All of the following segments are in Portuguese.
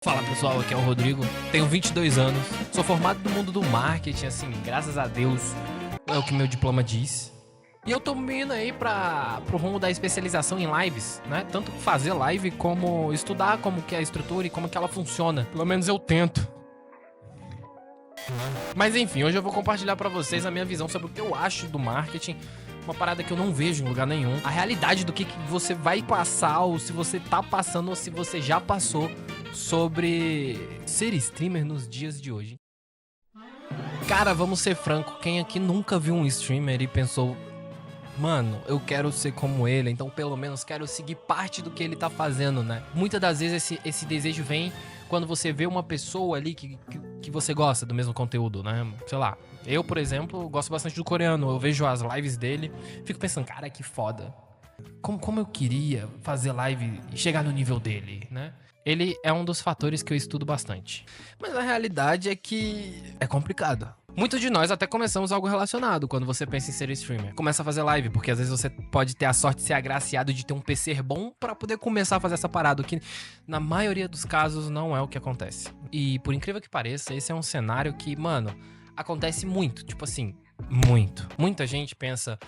Fala pessoal, aqui é o Rodrigo, tenho 22 anos, sou formado no mundo do marketing, assim, graças a Deus, é o que meu diploma diz. E eu tô indo aí pro rumo da especialização em lives, né? Tanto fazer live como estudar como que é a estrutura e como que ela funciona. Pelo menos eu tento. Mas enfim, hoje eu vou compartilhar pra vocês a minha visão sobre o que eu acho do marketing. Uma parada que eu não vejo em lugar nenhum. A realidade do que você vai passar, ou se você tá passando, ou se você já passou sobre ser streamer nos dias de hoje. Cara, vamos ser franco, quem aqui nunca viu um streamer e pensou, mano, eu quero ser como ele, então pelo menos quero seguir parte do que ele tá fazendo, né? Muitas das vezes esse desejo vem quando você vê uma pessoa ali que você gosta do mesmo conteúdo, né? Sei lá, eu, por exemplo, gosto bastante do coreano, eu vejo as lives dele, fico pensando, cara, que foda. Como eu queria fazer live e chegar no nível dele, né? Ele é um dos fatores que eu estudo bastante. Mas a realidade é que é complicado. Muitos de nós até começamos algo relacionado quando você pensa em ser streamer. Começa a fazer live, porque às vezes você pode ter a sorte de ser agraciado de ter um PC bom pra poder começar a fazer essa parada, o que na maioria dos casos não é o que acontece. E por incrível que pareça, esse é um cenário que, mano, acontece muito, tipo assim, muito. Muita gente pensa...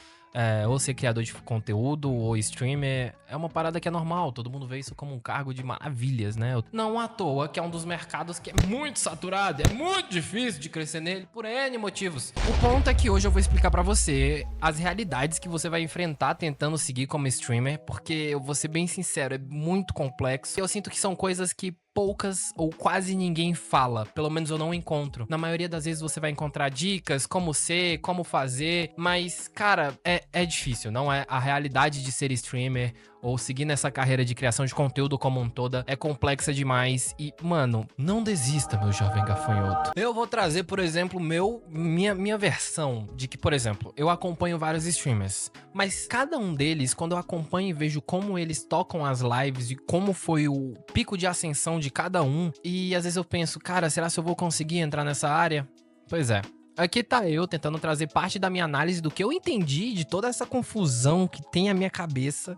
ou ser criador de conteúdo, ou streamer, é uma parada que é normal, todo mundo vê isso como um cargo de maravilhas, né? Não à toa que é um dos mercados que é muito saturado, é muito difícil de crescer nele, por N motivos. O ponto é que hoje eu vou explicar pra você as realidades que você vai enfrentar tentando seguir como streamer, porque eu vou ser bem sincero, é muito complexo. Eu sinto que são coisas que poucas ou quase ninguém fala, pelo menos eu não encontro. Na maioria das vezes você vai encontrar dicas, como ser, como fazer, mas, cara, é difícil, não é? A realidade de ser streamer ou seguir nessa carreira de criação de conteúdo como um toda é complexa demais e, mano, não desista, meu jovem gafanhoto. Eu vou trazer, por exemplo, minha versão de que, por exemplo, eu acompanho vários streamers, mas cada um deles, quando eu acompanho e vejo como eles tocam as lives e como foi o pico de ascensão de cada um, e às vezes eu penso, cara, será que eu vou conseguir entrar nessa área? Pois é. Aqui tá eu tentando trazer parte da minha análise do que eu entendi de toda essa confusão que tem a minha cabeça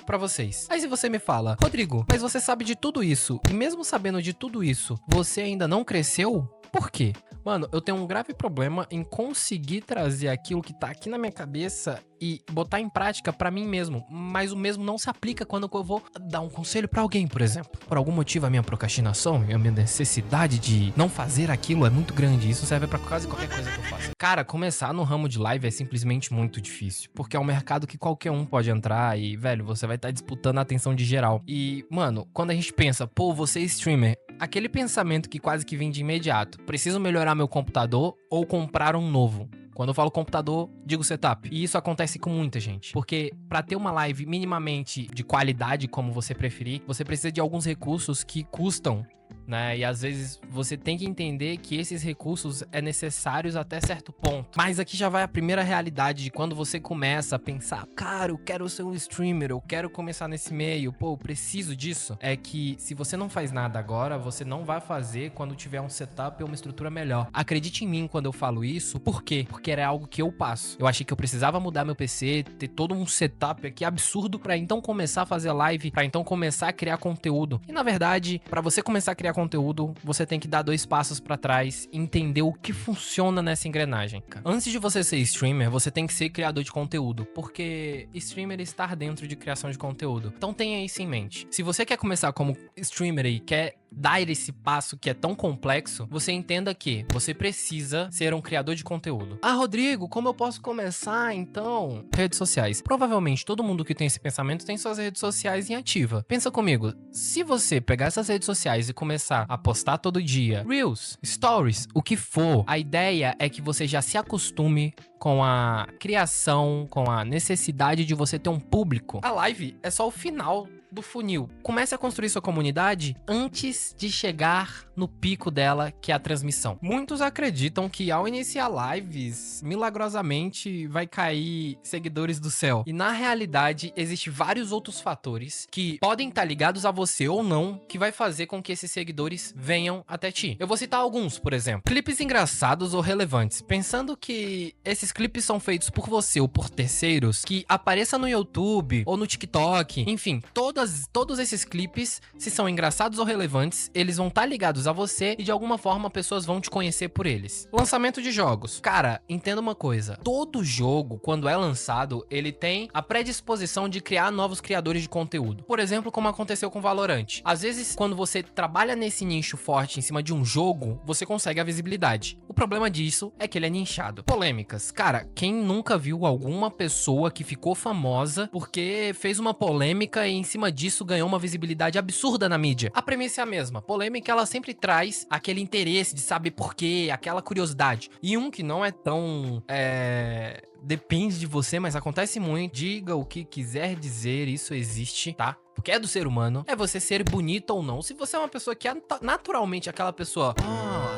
pra vocês. Aí se você me fala, Rodrigo, mas você sabe de tudo isso, e mesmo sabendo de tudo isso, você ainda não cresceu? Por quê? Mano, eu tenho um grave problema em conseguir trazer aquilo que tá aqui na minha cabeça e botar em prática pra mim mesmo, mas o mesmo não se aplica quando eu vou dar um conselho pra alguém, por exemplo. Por algum motivo a minha procrastinação e a minha necessidade de não fazer aquilo é muito grande, isso serve pra quase qualquer coisa que eu faça. Cara, começar no ramo de live é simplesmente muito difícil, porque é um mercado que qualquer um pode entrar e, velho, você vai estar disputando a atenção de geral. E, mano, quando a gente pensa, pô, você é streamer, aquele pensamento que quase que vem de imediato, preciso melhorar meu computador ou comprar um novo. Quando eu falo computador, digo setup. E isso acontece com muita gente. Porque pra ter uma live minimamente de qualidade, como você preferir, você precisa de alguns recursos que custam, né? E às vezes você tem que entender que esses recursos é necessários até certo ponto. Mas aqui já vai a primeira realidade de quando você começa a pensar, cara, eu quero ser um streamer, eu quero começar nesse meio, pô, eu preciso disso. É que se você não faz nada agora, você não vai fazer quando tiver um setup ou uma estrutura melhor. Acredite em mim quando eu falo isso. Por quê? Porque era algo que eu passo. Eu achei que eu precisava mudar meu PC, ter todo um setup aqui absurdo pra então começar a fazer live, pra então começar a criar conteúdo. E na verdade, pra você começar a criar conteúdo, você tem que dar 2 passos pra trás e entender o que funciona nessa engrenagem. Antes de você ser streamer, você tem que ser criador de conteúdo, porque streamer está dentro de criação de conteúdo. Então tenha isso em mente. Se você quer começar como streamer e quer dar esse passo que é tão complexo, você entenda que você precisa ser um criador de conteúdo. Ah, Rodrigo, como eu posso começar, então? Redes sociais. Provavelmente todo mundo que tem esse pensamento tem suas redes sociais em ativa. Pensa comigo, se você pegar essas redes sociais e começar a postar todo dia, Reels, Stories, o que for, a ideia é que você já se acostume com a criação, com a necessidade de você ter um público. A live é só o final do funil. Comece a construir sua comunidade antes de chegar no pico dela, que é a transmissão. Muitos acreditam que ao iniciar lives, milagrosamente vai cair seguidores do céu. E na realidade, existem vários outros fatores que podem estar ligados a você ou não, que vai fazer com que esses seguidores venham até ti. Eu vou citar alguns, por exemplo. Clipes engraçados ou relevantes. Pensando que esses clipes são feitos por você ou por terceiros, que apareça no YouTube ou no TikTok, enfim, todas todos esses clipes, se são engraçados ou relevantes, eles vão estar ligados a você e de alguma forma pessoas vão te conhecer por eles. Lançamento de jogos. Cara, entenda uma coisa. Todo jogo, quando é lançado, ele tem a predisposição de criar novos criadores de conteúdo. Por exemplo, como aconteceu com Valorant. Às vezes, quando você trabalha nesse nicho forte em cima de um jogo, você consegue a visibilidade. O problema disso é que ele é nichado. Polêmicas. Cara, quem nunca viu alguma pessoa que ficou famosa porque fez uma polêmica e em cima disso ganhou uma visibilidade absurda na mídia? A premissa é a mesma. Polêmica, ela sempre traz aquele interesse de saber por quê, aquela curiosidade. E um que não é tão... depende de você, mas acontece muito. Diga o que quiser dizer, isso existe, tá? Porque é do ser humano, é você ser bonito ou não. Se você é uma pessoa que é naturalmente aquela pessoa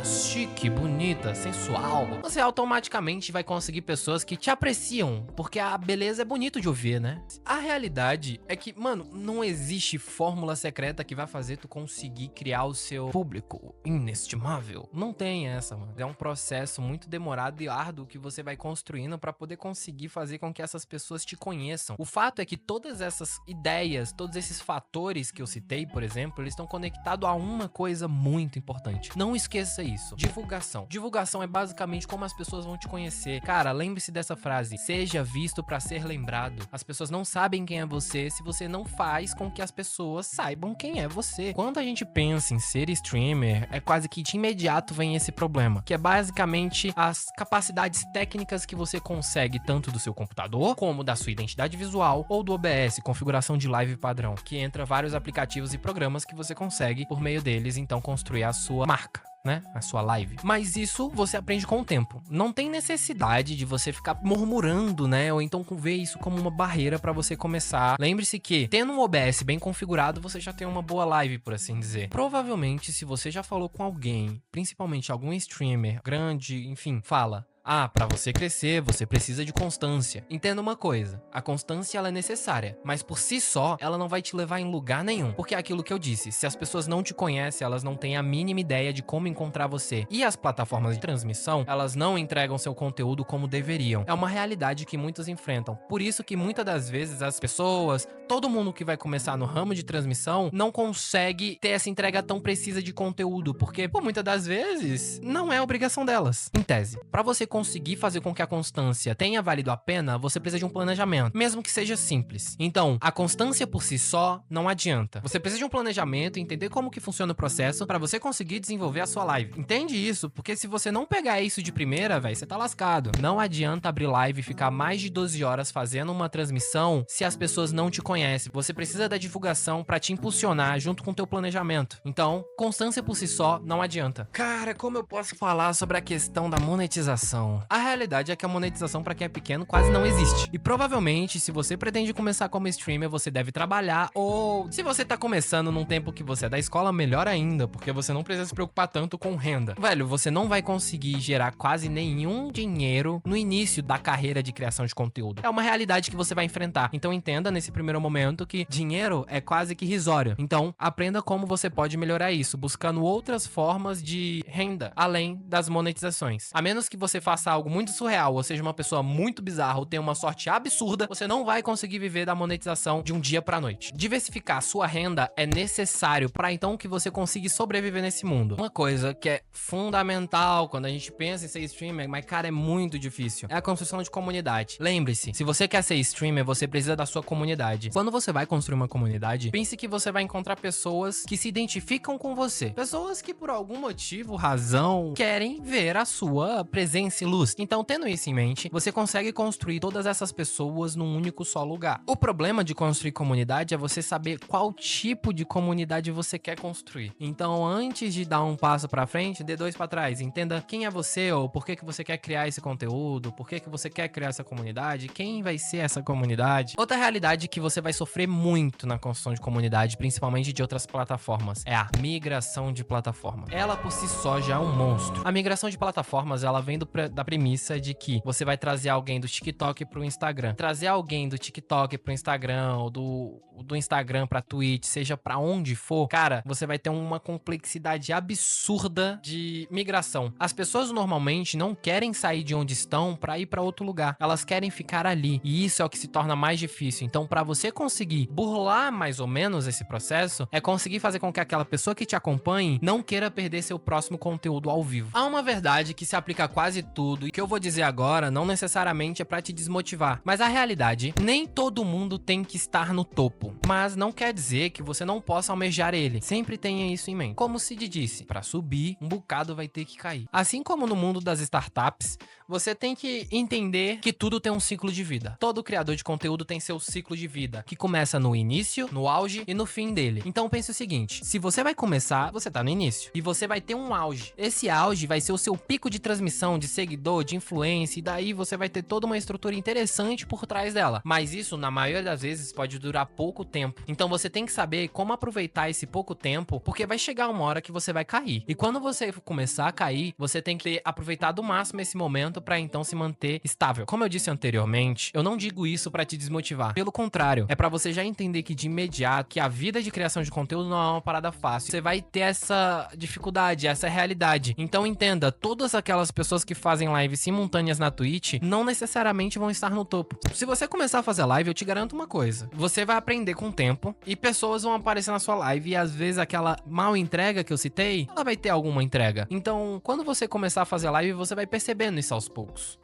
chique, bonita, sensual, você automaticamente vai conseguir pessoas que te apreciam, porque a beleza é bonito de ouvir, né? A realidade é que, mano, não existe fórmula secreta que vai fazer tu conseguir criar o seu público inestimável. Não tem essa, mano. É um processo muito demorado e árduo que você vai construindo pra poder conseguir fazer com que essas pessoas te conheçam. O fato é que todas essas ideias, todos esses fatores que eu citei, por exemplo, eles estão conectados a uma coisa muito importante. Não esqueça isso. Divulgação. Divulgação é basicamente como as pessoas vão te conhecer. Cara, lembre-se dessa frase. Seja visto pra ser lembrado. As pessoas não sabem quem é você se você não faz com que as pessoas saibam quem é você. Quando a gente pensa em ser streamer, é quase que de imediato vem esse problema, que é basicamente as capacidades técnicas que você consegue tanto do seu computador, como da sua identidade visual ou do OBS, configuração de live padrão, que entra vários aplicativos e programas que você consegue, por meio deles, então, construir a sua marca, né? A sua live. Mas isso você aprende com o tempo. Não tem necessidade de você ficar murmurando, né? Ou então ver isso como uma barreira pra você começar. Lembre-se que, tendo um OBS bem configurado, você já tem uma boa live, por assim dizer. Provavelmente, se você já falou com alguém, principalmente algum streamer grande, enfim, fala... pra você crescer, você precisa de constância. Entenda uma coisa, a constância ela é necessária, mas por si só, ela não vai te levar em lugar nenhum. Porque é aquilo que eu disse, se as pessoas não te conhecem, elas não têm a mínima ideia de como encontrar você. E as plataformas de transmissão, elas não entregam seu conteúdo como deveriam. É uma realidade que muitos enfrentam. Por isso que muitas das vezes as pessoas, todo mundo que vai começar no ramo de transmissão, não consegue ter essa entrega tão precisa de conteúdo, porque, muitas das vezes, não é obrigação delas. Em tese, pra você conseguir fazer com que a constância tenha valido a pena, você precisa de um planejamento, mesmo que seja simples. Então, a constância por si só não adianta. Você precisa de um planejamento, entender como que funciona o processo pra você conseguir desenvolver a sua live. Entende isso? Porque se você não pegar isso de primeira, velho, você tá lascado. Não adianta abrir live e ficar mais de 12 horas fazendo uma transmissão se as pessoas não te conhecem. Você precisa da divulgação pra te impulsionar junto com o teu planejamento. Então, constância por si só não adianta. Cara, como eu posso falar sobre a questão da monetização? A realidade é que a monetização pra quem é pequeno quase não existe. E provavelmente, se você pretende começar como streamer, você deve trabalhar, ou se você tá começando num tempo que você é da escola, melhor ainda, porque você não precisa se preocupar tanto com renda. Velho, você não vai conseguir gerar quase nenhum dinheiro no início da carreira de criação de conteúdo. É uma realidade que você vai enfrentar. Então entenda nesse primeiro momento que dinheiro é quase que irrisório. Então aprenda como você pode melhorar isso, buscando outras formas de renda, além das monetizações. A menos que você faça algo muito surreal, ou seja, uma pessoa muito bizarra, ou tenha uma sorte absurda, você não vai conseguir viver da monetização de um dia pra noite. Diversificar a sua renda é necessário pra então que você consiga sobreviver nesse mundo. Uma coisa que é fundamental quando a gente pensa em ser streamer, mas cara, é muito difícil, é a construção de comunidade. Lembre-se, se você quer ser streamer, você precisa da sua comunidade. Quando você vai construir uma comunidade, pense que você vai encontrar pessoas que se identificam com você. Pessoas que por algum motivo, razão, querem ver a sua presença e luz. Então, tendo isso em mente, você consegue construir todas essas pessoas num único só lugar. O problema de construir comunidade é você saber qual tipo de comunidade você quer construir. Então, antes de dar um passo pra frente, dê dois pra trás. Entenda quem é você, ou por que você quer criar esse conteúdo, por que você quer criar essa comunidade, quem vai ser essa comunidade. Outra realidade que você vai sofrer muito na construção de comunidade, principalmente de outras plataformas, é a migração de plataforma. Ela por si só já é um monstro. A migração de plataformas, ela vem da premissa de que você vai trazer alguém do TikTok pro Instagram. Trazer alguém do TikTok pro Instagram, ou do Instagram pra Twitch, seja pra onde for, cara, você vai ter uma complexidade absurda de migração. As pessoas normalmente não querem sair de onde estão pra ir pra outro lugar. Elas querem ficar ali. E isso é o que se torna mais difícil. Então, pra você conseguir burlar mais ou menos esse processo, é conseguir fazer com que aquela pessoa que te acompanhe não queira perder seu próximo conteúdo ao vivo. Há uma verdade que se aplica a quase tudo, e que eu vou dizer agora não necessariamente é pra te desmotivar, mas a realidade, nem todo mundo tem que estar no topo, mas não quer dizer que você não possa almejar ele. Sempre tenha isso em mente. Como Cid disse, pra subir, um bocado vai ter que cair. Assim como no mundo das startups, você tem que entender que tudo tem um ciclo de vida. Todo criador de conteúdo tem seu ciclo de vida, que começa no início, no auge e no fim dele. Então pense o seguinte, se você vai começar, você tá no início, e você vai ter um auge. Esse auge vai ser o seu pico de transmissão, de seguidor, de influência, e daí você vai ter toda uma estrutura interessante por trás dela. Mas isso, na maioria das vezes, pode durar pouco tempo. Então você tem que saber como aproveitar esse pouco tempo, porque vai chegar uma hora que você vai cair. E quando você começar a cair, você tem que ter aproveitado o máximo esse momento para então se manter estável. Como eu disse anteriormente, eu não digo isso para te desmotivar. Pelo contrário, é para você já entender que de imediato, que a vida de criação de conteúdo não é uma parada fácil. Você vai ter essa dificuldade, essa realidade. Então entenda, todas aquelas pessoas que fazem lives simultâneas na Twitch não necessariamente vão estar no topo. Se você começar a fazer live, eu te garanto uma coisa. Você vai aprender com o tempo e pessoas vão aparecer na sua live e às vezes aquela mal entrega que eu citei, ela vai ter alguma entrega. Então, quando você começar a fazer live, você vai percebendo isso aos poucos.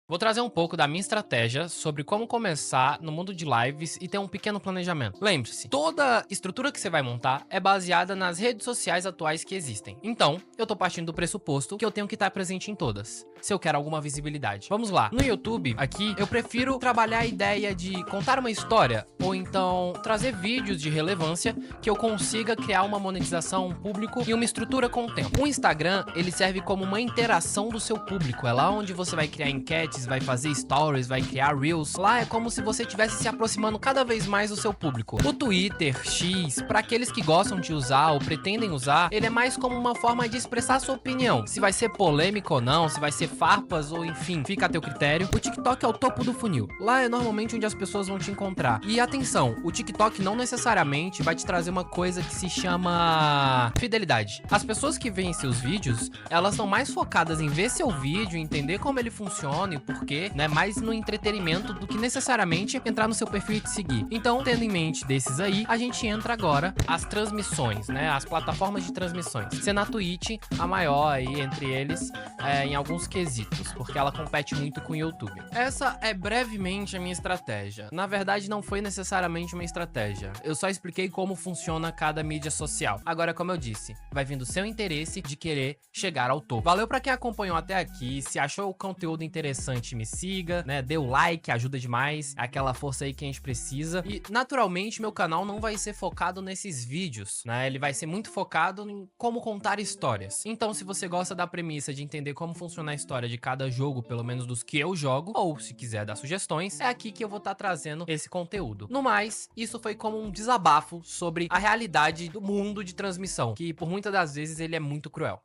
Vou trazer um pouco da minha estratégia sobre como começar no mundo de lives e ter um pequeno planejamento. Lembre-se, toda estrutura que você vai montar é baseada nas redes sociais atuais que existem. Então, eu tô partindo do pressuposto que eu tenho que estar presente em todas, se eu quero alguma visibilidade. Vamos lá. No YouTube, aqui, eu prefiro trabalhar a ideia de contar uma história, ou então trazer vídeos de relevância que eu consiga criar uma monetização, um público e uma estrutura com o tempo. O Instagram, ele serve como uma interação do seu público. É lá onde você vai criar enquetes, vai fazer stories, vai criar reels. Lá é como se você estivesse se aproximando cada vez mais do seu público. O Twitter, X, para aqueles que gostam de usar ou pretendem usar, ele é mais como uma forma de expressar sua opinião. Se vai ser polêmico ou não, se vai ser farpas ou enfim, fica a teu critério. O TikTok é o topo do funil. Lá é normalmente onde as pessoas vão te encontrar. E atenção, o TikTok não necessariamente vai te trazer uma coisa que se chama fidelidade. As pessoas que veem seus vídeos, elas estão mais focadas em ver seu vídeo, entender como ele funciona e porquê, né? Mais no entretenimento do que necessariamente entrar no seu perfil e te seguir. Então, tendo em mente desses aí, a gente entra agora as transmissões, né? As plataformas de transmissões. Sendo a Twitch a maior aí entre eles, em alguns quesitos, porque ela compete muito com o YouTube. Essa é brevemente a minha estratégia. Na verdade, não foi necessariamente uma estratégia. Eu só expliquei como funciona cada mídia social. Agora, como eu disse, vai vir do seu interesse de querer chegar ao topo. Valeu pra quem acompanhou até aqui. Se achou o conteúdo interessante, me siga, né? Dê o like, ajuda demais. É aquela força aí que a gente precisa. E, naturalmente, meu canal não vai ser focado nesses vídeos, né? Ele vai ser muito focado em como contar histórias. Então, se você gosta da premissa de entender como funciona a história de cada jogo, pelo menos dos que eu jogo, ou se quiser dar sugestões, é aqui que eu vou estar trazendo esse conteúdo. No mais, isso foi como um desabafo sobre a realidade do mundo de transmissão, que por muitas das vezes ele é muito cruel.